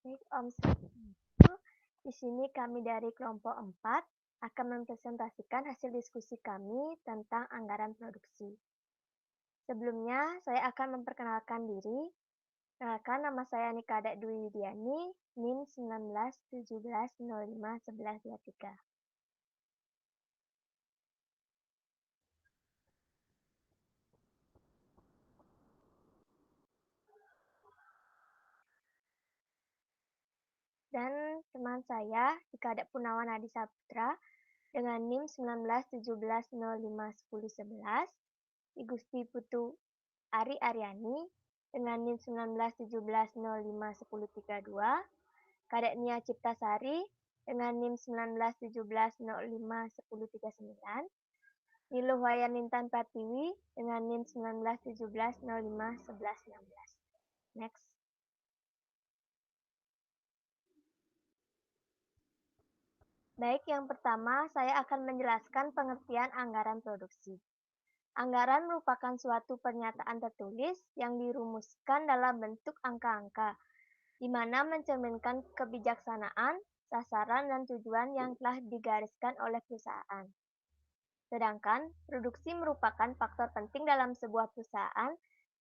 Baik, Om. Di sini kami dari kelompok 4 akan mempresentasikan hasil diskusi kami tentang anggaran produksi. Sebelumnya, saya akan memperkenalkan diri. Kenalkan, nama saya Nikada Dwi Widiani, NIM 1917051123. Dan teman saya, Nikada Punawan Adi Saputra, dengan NIM 1917051011, Igusti Putu Ari Aryani dengan NIM 1917051032, Kadek Nia Ciptasari dengan NIM 1917051039, Niluh Wayan Nintan Pratiwi dengan NIM 1917051116. Next. Baik, yang pertama saya akan menjelaskan pengertian anggaran produksi. Anggaran merupakan suatu pernyataan tertulis yang dirumuskan dalam bentuk angka-angka, di mana mencerminkan kebijaksanaan, sasaran, dan tujuan yang telah digariskan oleh perusahaan. Sedangkan, produksi merupakan faktor penting dalam sebuah perusahaan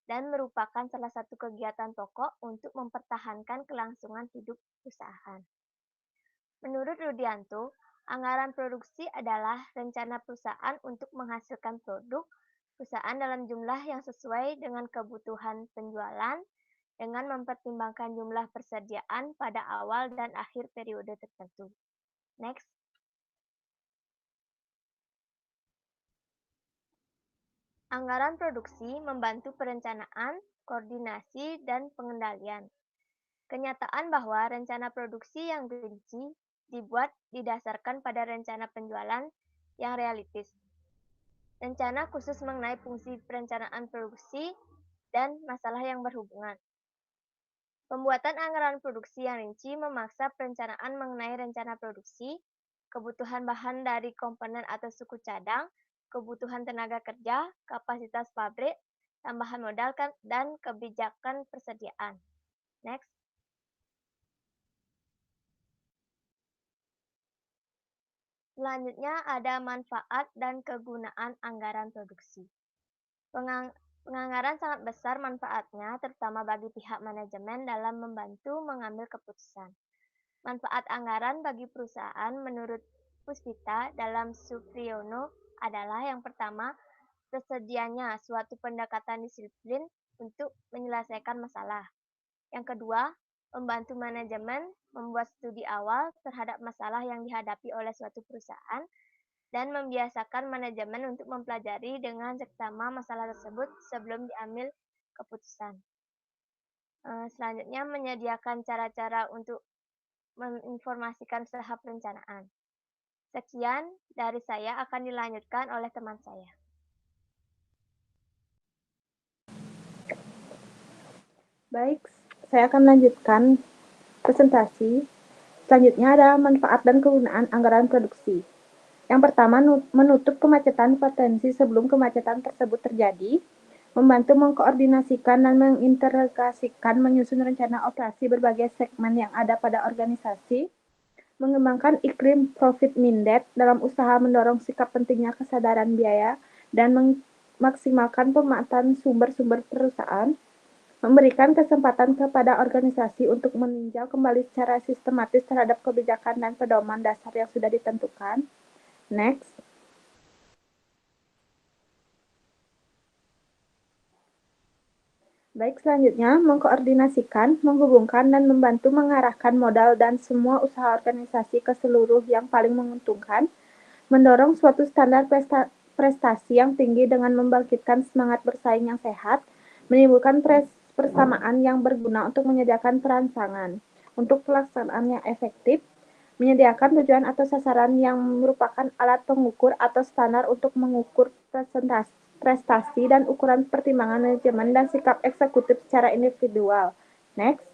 dan merupakan salah satu kegiatan pokok untuk mempertahankan kelangsungan hidup perusahaan. Menurut Rudianto, anggaran produksi adalah rencana perusahaan untuk menghasilkan produk perusahaan dalam jumlah yang sesuai dengan kebutuhan penjualan dengan mempertimbangkan jumlah persediaan pada awal dan akhir periode tertentu. Next. Anggaran produksi membantu perencanaan, koordinasi, dan pengendalian. Kenyataan bahwa rencana produksi yang rinci dibuat didasarkan pada rencana penjualan yang realistis. Rencana khusus mengenai fungsi perencanaan produksi dan masalah yang berhubungan. Pembuatan anggaran produksi yang rinci memaksa perencanaan mengenai rencana produksi, kebutuhan bahan dari komponen atau suku cadang, kebutuhan tenaga kerja, kapasitas pabrik, tambahan modal, dan kebijakan persediaan. Next. Selanjutnya ada manfaat dan kegunaan anggaran produksi. Penganggaran sangat besar manfaatnya, terutama bagi pihak manajemen dalam membantu mengambil keputusan. Manfaat anggaran bagi perusahaan menurut Puspita dalam Supriyono adalah yang pertama, tersedianya suatu pendekatan disiplin untuk menyelesaikan masalah. Yang kedua, membantu manajemen membuat studi awal terhadap masalah yang dihadapi oleh suatu perusahaan dan membiasakan manajemen untuk mempelajari dengan seksama masalah tersebut sebelum diambil keputusan. Selanjutnya, menyediakan cara-cara untuk menginformasikan usaha perencanaan. Sekian dari saya, akan dilanjutkan oleh teman saya. Baik, saya akan melanjutkan presentasi. Selanjutnya ada manfaat dan kegunaan anggaran produksi. Yang pertama, menutup kemacetan potensi sebelum kemacetan tersebut terjadi, membantu mengkoordinasikan dan mengintegrasikan menyusun rencana operasi berbagai segmen yang ada pada organisasi, mengembangkan iklim profit minded dalam usaha mendorong sikap pentingnya kesadaran biaya dan memaksimalkan pemanfaatan sumber-sumber perusahaan, memberikan kesempatan kepada organisasi untuk meninjau kembali secara sistematis terhadap kebijakan dan pedoman dasar yang sudah ditentukan. Next. Baik, selanjutnya mengkoordinasikan, menghubungkan, dan membantu mengarahkan modal dan semua usaha organisasi ke seluruh yang paling menguntungkan, mendorong suatu standar prestasi yang tinggi dengan membangkitkan semangat bersaing yang sehat, menimbulkan persamaan yang berguna untuk menyediakan perancangan untuk pelaksanaan yang efektif, menyediakan tujuan atau sasaran yang merupakan alat pengukur atau standar untuk mengukur prestasi dan ukuran pertimbangan manajemen dan sikap eksekutif secara individual. Next.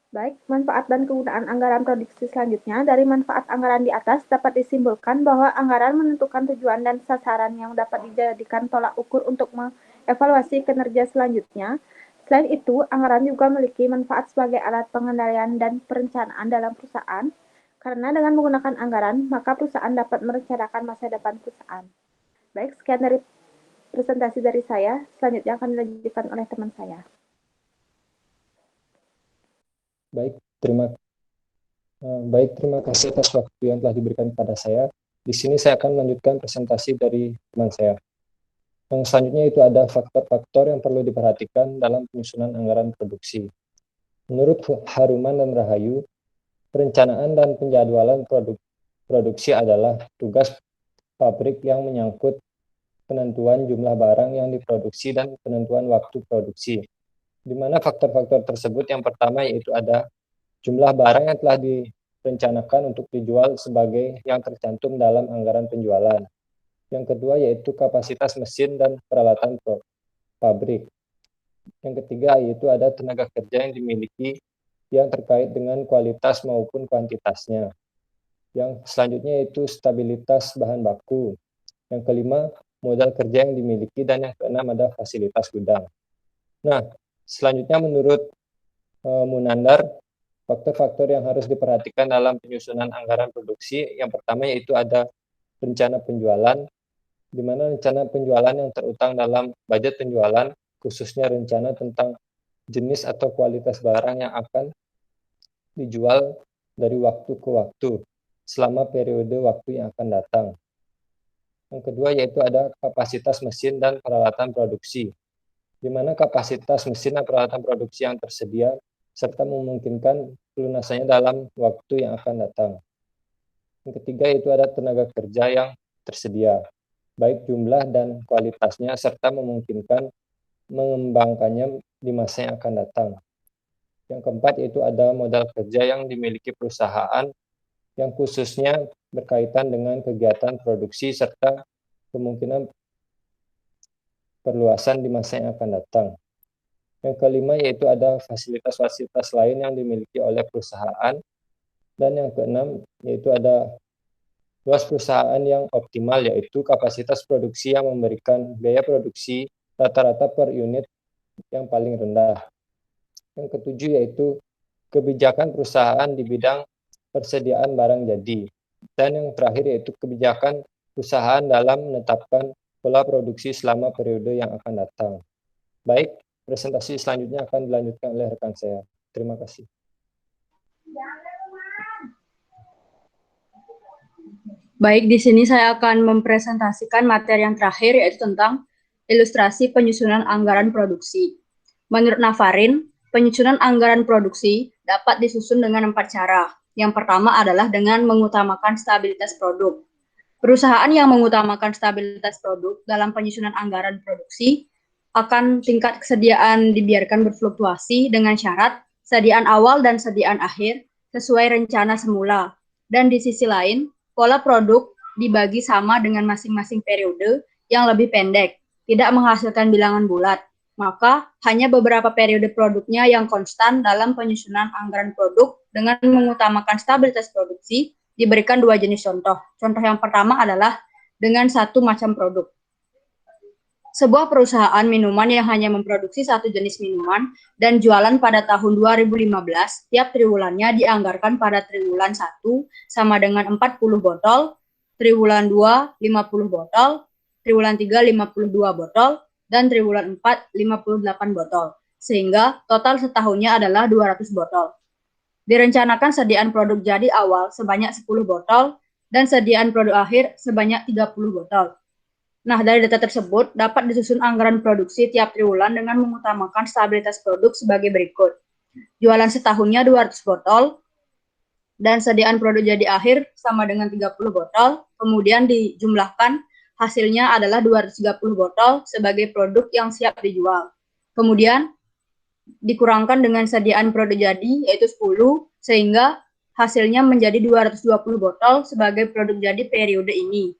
Baik, manfaat dan kegunaan anggaran produksi selanjutnya. Dari manfaat anggaran di atas dapat disimpulkan bahwa anggaran menentukan tujuan dan sasaran yang dapat dijadikan tolak ukur untuk mengevaluasi kinerja selanjutnya. Selain itu, anggaran juga memiliki manfaat sebagai alat pengendalian dan perencanaan dalam perusahaan, karena dengan menggunakan anggaran, maka perusahaan dapat merencanakan masa depan perusahaan. Baik, sekian dari presentasi dari saya. Selanjutnya akan dilanjutkan oleh teman saya. Terima kasih atas waktu yang telah diberikan kepada saya. Di sini saya akan melanjutkan presentasi dari teman saya. Yang selanjutnya itu ada faktor-faktor yang perlu diperhatikan dalam penyusunan anggaran produksi. Menurut Haruman dan Rahayu, perencanaan dan penjadwalan produksi adalah tugas pabrik yang menyangkut penentuan jumlah barang yang diproduksi dan penentuan waktu produksi. Di mana faktor-faktor tersebut yang pertama yaitu ada jumlah barang yang telah direncanakan untuk dijual sebagai yang tercantum dalam anggaran penjualan. Yang kedua yaitu kapasitas mesin dan peralatan pabrik. Yang ketiga yaitu ada tenaga kerja yang dimiliki yang terkait dengan kualitas maupun kuantitasnya. Yang selanjutnya yaitu stabilitas bahan baku. Yang kelima, modal kerja yang dimiliki, dan yang keenam ada fasilitas gudang. Nah, selanjutnya menurut Munandar, faktor-faktor yang harus diperhatikan dalam penyusunan anggaran produksi, yang pertama yaitu ada rencana penjualan, di mana rencana penjualan yang terutang dalam budget penjualan, khususnya rencana tentang jenis atau kualitas barang yang akan dijual dari waktu ke waktu selama periode waktu yang akan datang. Yang kedua yaitu ada kapasitas mesin dan peralatan produksi, di mana kapasitas mesin dan peralatan produksi yang tersedia serta memungkinkan pelunasannya dalam waktu yang akan datang. Yang ketiga yaitu ada tenaga kerja yang tersedia, baik jumlah dan kualitasnya, serta memungkinkan mengembangkannya di masa yang akan datang. Yang keempat yaitu ada modal kerja yang dimiliki perusahaan yang khususnya berkaitan dengan kegiatan produksi serta kemungkinan perluasan di masa yang akan datang. Yang kelima yaitu ada fasilitas-fasilitas lain yang dimiliki oleh perusahaan. Dan yang keenam yaitu ada luas perusahaan yang optimal, yaitu kapasitas produksi yang memberikan biaya produksi rata-rata per unit yang paling rendah. Yang ketujuh yaitu kebijakan perusahaan di bidang persediaan barang jadi. Dan yang terakhir yaitu kebijakan perusahaan dalam menetapkan pola produksi selama periode yang akan datang. Baik, presentasi selanjutnya akan dilanjutkan oleh rekan saya. Terima kasih. Baik, di sini saya akan mempresentasikan materi yang terakhir, yaitu tentang ilustrasi penyusunan anggaran produksi. Menurut Navarin, penyusunan anggaran produksi dapat disusun dengan 4 cara. Yang pertama adalah dengan mengutamakan stabilitas produk. Perusahaan yang mengutamakan stabilitas produk dalam penyusunan anggaran produksi akan tingkat kesediaan dibiarkan berfluktuasi dengan syarat sediaan awal dan sediaan akhir sesuai rencana semula. Dan di sisi lain, pola produk dibagi sama dengan masing-masing periode yang lebih pendek, tidak menghasilkan bilangan bulat. Maka hanya beberapa periode produknya yang konstan dalam penyusunan anggaran produk dengan mengutamakan stabilitas produksi diberikan 2 jenis contoh. Contoh yang pertama adalah dengan satu macam produk. Sebuah perusahaan minuman yang hanya memproduksi satu jenis minuman dan jualan pada tahun 2015, tiap triwulannya dianggarkan pada triwulan 1 sama dengan 40 botol, triwulan 2 50 botol, triwulan 3 52 botol, dan triwulan 4 58 botol, sehingga total setahunnya adalah 200 botol. Direncanakan sediaan produk jadi awal sebanyak 10 botol dan sediaan produk akhir sebanyak 30 botol. Nah, dari data tersebut dapat disusun anggaran produksi tiap triwulan dengan mengutamakan stabilitas produk sebagai berikut. Jualan setahunnya 200 botol dan sediaan produk jadi akhir sama dengan 30 botol, kemudian dijumlahkan hasilnya adalah 230 botol sebagai produk yang siap dijual. Kemudian dikurangkan dengan sediaan produk jadi yaitu 10 sehingga hasilnya menjadi 220 botol sebagai produk jadi periode ini.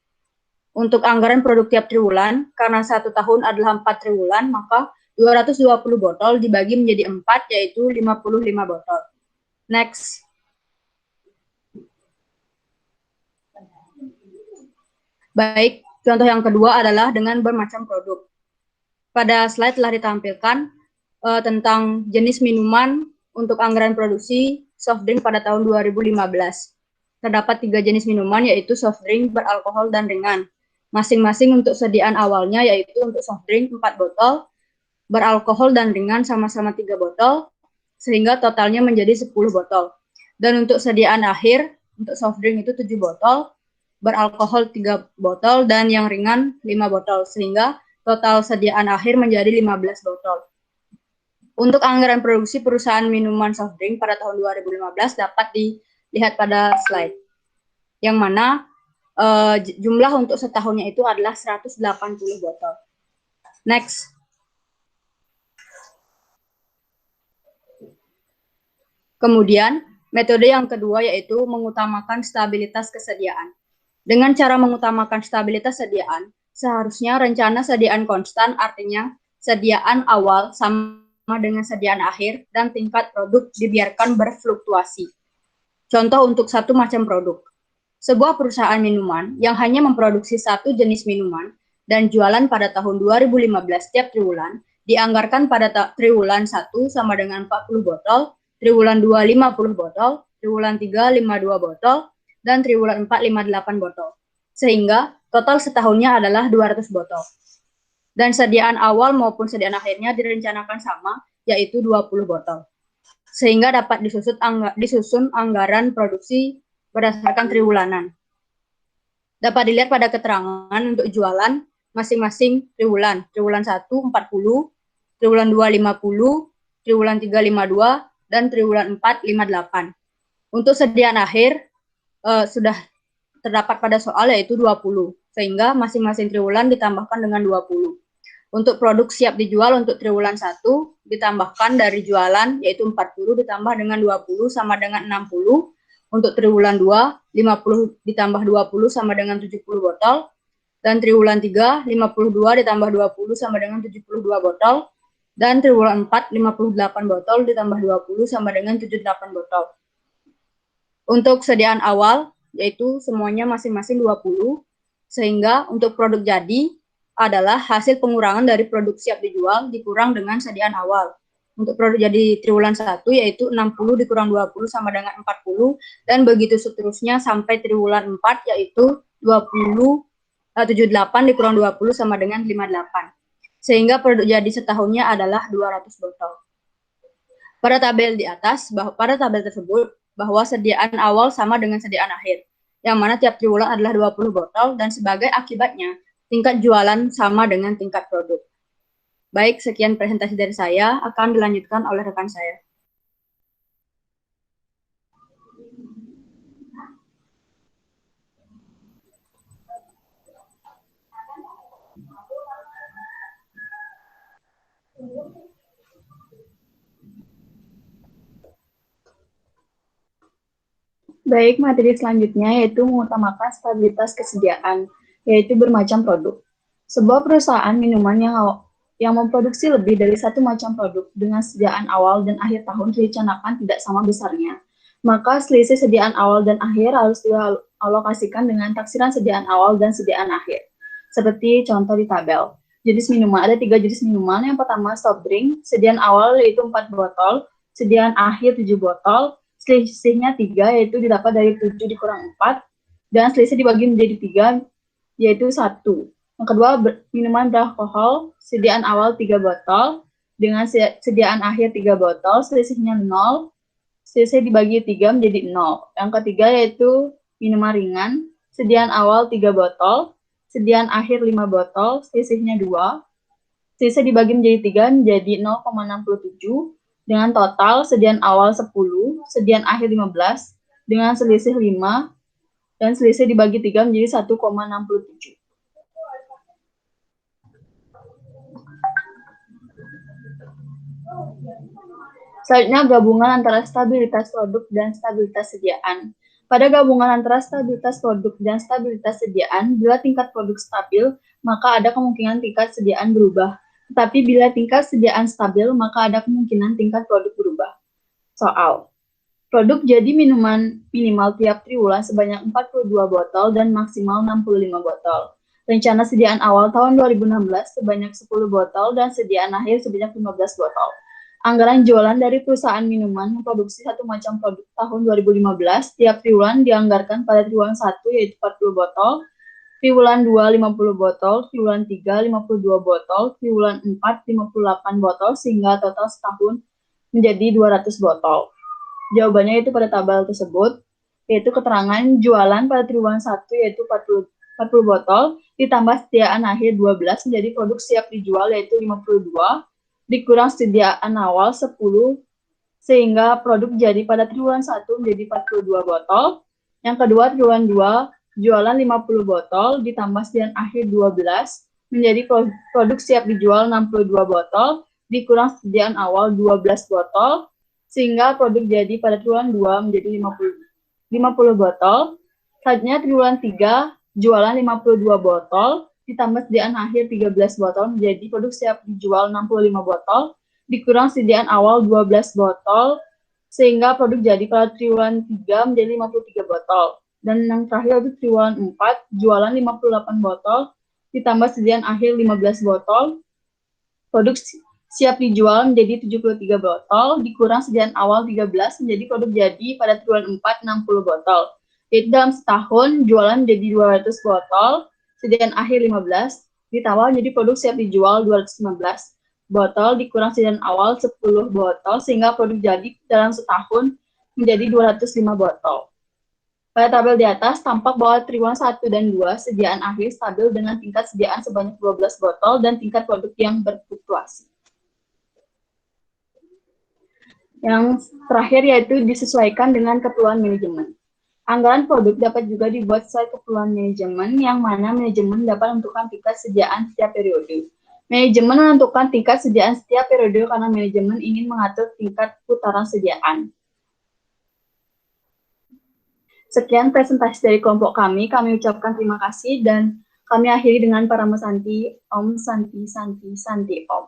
Untuk anggaran produk tiap triwulan, karena 1 tahun adalah 4 triwulan, maka 220 botol dibagi menjadi 4 yaitu 55 botol. Next. Baik, contoh yang kedua adalah dengan bermacam produk. Pada slide telah ditampilkan tentang jenis minuman untuk anggaran produksi soft drink pada tahun 2015. Terdapat 3 jenis minuman, yaitu soft drink, beralkohol, dan ringan. Masing-masing untuk sediaan awalnya, yaitu untuk soft drink 4 botol, beralkohol dan ringan sama-sama 3 botol, sehingga totalnya menjadi 10 botol. Dan untuk sediaan akhir, untuk soft drink itu 7 botol, beralkohol 3 botol, dan yang ringan 5 botol, sehingga total sediaan akhir menjadi 15 botol. Untuk anggaran produksi perusahaan minuman soft drink pada tahun 2015 dapat dilihat pada slide, yang mana jumlah untuk setahunnya itu adalah 180 botol. Next. Kemudian, metode yang kedua yaitu mengutamakan stabilitas kesediaan. Dengan cara mengutamakan stabilitas sediaan, seharusnya rencana sediaan konstan, artinya sediaan awal sama dengan sediaan akhir, dan tingkat produk dibiarkan berfluktuasi. Contoh untuk satu macam produk. Sebuah perusahaan minuman yang hanya memproduksi satu jenis minuman dan jualan pada tahun 2015 setiap triwulan, dianggarkan pada triwulan 1 sama dengan 40 botol, triwulan 2 50 botol, triwulan 3 52 botol, dan triwulan 4 58 botol. Sehingga total setahunnya adalah 200 botol. Dan sediaan awal maupun sediaan akhirnya direncanakan sama, yaitu 20 botol. Sehingga dapat disusun anggaran produksi berdasarkan triwulanan. Dapat dilihat pada keterangan untuk jualan masing-masing triwulan. Triwulan 1 40, triwulan 2 50, triwulan 3 52, dan triwulan 4 58. Untuk sediaan akhir sudah terdapat pada soal, yaitu 20, sehingga masing-masing triwulan ditambahkan dengan 20. Untuk produk siap dijual untuk triwulan 1 ditambahkan dari jualan, yaitu 40 ditambah dengan 20 sama dengan 60. Untuk triwulan 2, 50 ditambah 20 sama dengan 70 botol. Dan triwulan 3, 52 ditambah 20 sama dengan 72 botol. Dan triwulan 4, 58 botol ditambah 20 sama dengan 78 botol. Untuk sediaan awal, yaitu semuanya masing-masing 20, sehingga untuk produk jadi adalah hasil pengurangan dari produk siap dijual dikurang dengan sediaan awal. Untuk produk jadi triwulan 1 yaitu 60 dikurang 20 sama dengan 40, dan begitu seterusnya sampai triwulan 4 yaitu 78 dikurang 20 sama dengan 58. Sehingga produk jadi setahunnya adalah 200 botol. Pada tabel di atas, pada tabel tersebut bahwa sediaan awal sama dengan sediaan akhir, yang mana tiap triwulan adalah 20 botol, dan sebagai akibatnya tingkat jualan sama dengan tingkat produk. Baik, sekian presentasi dari saya, akan dilanjutkan oleh rekan saya. Baik, materi selanjutnya yaitu mengutamakan stabilitas kesediaan, yaitu bermacam produk. Sebuah perusahaan minuman yang memproduksi lebih dari satu macam produk dengan sediaan awal dan akhir tahun direncanakan tidak sama besarnya. Maka selisih sediaan awal dan akhir harus dialokasikan dengan taksiran sediaan awal dan sediaan akhir. Seperti contoh di tabel. Jenis minuman, ada 3 jenis minuman. Yang pertama soft drink, sediaan awal yaitu 4 botol, sediaan akhir 7 botol, selisihnya 3 yaitu didapat dari 7 dikurang 4, dan selisih dibagi menjadi 3 yaitu 1. Yang kedua, minuman beralkohol, sediaan awal 3 botol, dengan sediaan akhir 3 botol, selisihnya 0, selisih dibagi 3 menjadi 0. Yang ketiga yaitu minuman ringan, sediaan awal 3 botol, sediaan akhir 5 botol, selisihnya 2, selisih dibagi menjadi 3 menjadi 0,67, dengan total sediaan awal 10, sediaan akhir 15, dengan selisih 5, dan selisih dibagi 3 menjadi 1,67. Selanjutnya, gabungan antara stabilitas produk dan stabilitas sediaan. Pada gabungan antara stabilitas produk dan stabilitas sediaan, bila tingkat produk stabil, maka ada kemungkinan tingkat sediaan berubah. Tetapi bila tingkat sediaan stabil, maka ada kemungkinan tingkat produk berubah. Soal. Produk jadi minuman minimal tiap triwulan sebanyak 42 botol dan maksimal 65 botol. Rencana sediaan awal tahun 2016 sebanyak 10 botol dan sediaan akhir sebanyak 15 botol. Anggaran jualan dari perusahaan minuman memproduksi satu macam produk tahun 2015, tiap triwulan dianggarkan pada triwulan 1 yaitu 40 botol, triwulan 2 50 botol, triwulan 3 52 botol, triwulan 4 58 botol, sehingga total setahun menjadi 200 botol. Jawabannya itu pada tabel tersebut, yaitu keterangan jualan pada triwulan 1 yaitu 40 botol, ditambah sediaan akhir 12 menjadi produk siap dijual yaitu 52, dikurang sediaan awal 10, sehingga produk jadi pada triwulan 1 menjadi 42 botol. Yang kedua, triwulan 2, jualan 50 botol, ditambah sediaan akhir 12, menjadi produk siap dijual 62 botol, dikurang sediaan awal 12 botol, sehingga produk jadi pada triwulan 2 menjadi 50 botol. Selanjutnya, triwulan 3, jualan 52 botol, ditambah sediaan akhir 13 botol menjadi produk siap dijual 65 botol, dikurang sediaan awal 12 botol, sehingga produk jadi pada triwulan 3 menjadi 53 botol. Dan yang terakhir itu triwulan 4, jualan 58 botol, ditambah sediaan akhir 15 botol, produk siap dijual menjadi 73 botol, dikurang sediaan awal 13 menjadi produk jadi pada triwulan 4 60 botol. Jadi dalam setahun jualan menjadi 200 botol, sediaan akhir 15, ditambah menjadi produk siap dijual 215 botol, dikurang sediaan awal 10 botol, sehingga produk jadi dalam setahun menjadi 205 botol. Pada tabel di atas, tampak bahwa triwulan 1 dan 2 sediaan akhir stabil dengan tingkat sediaan sebanyak 12 botol dan tingkat produk yang berfluktuasi. Yang terakhir yaitu disesuaikan dengan keperluan manajemen. Anggaran produk dapat juga dibuat sesuai keperluan manajemen, yang mana manajemen dapat menentukan tingkat sediaan setiap periode. Manajemen menentukan tingkat sediaan setiap periode karena manajemen ingin mengatur tingkat putaran sediaan. Sekian presentasi dari kelompok kami ucapkan terima kasih dan kami akhiri dengan para mesanti Om Santi Santi Santi Om.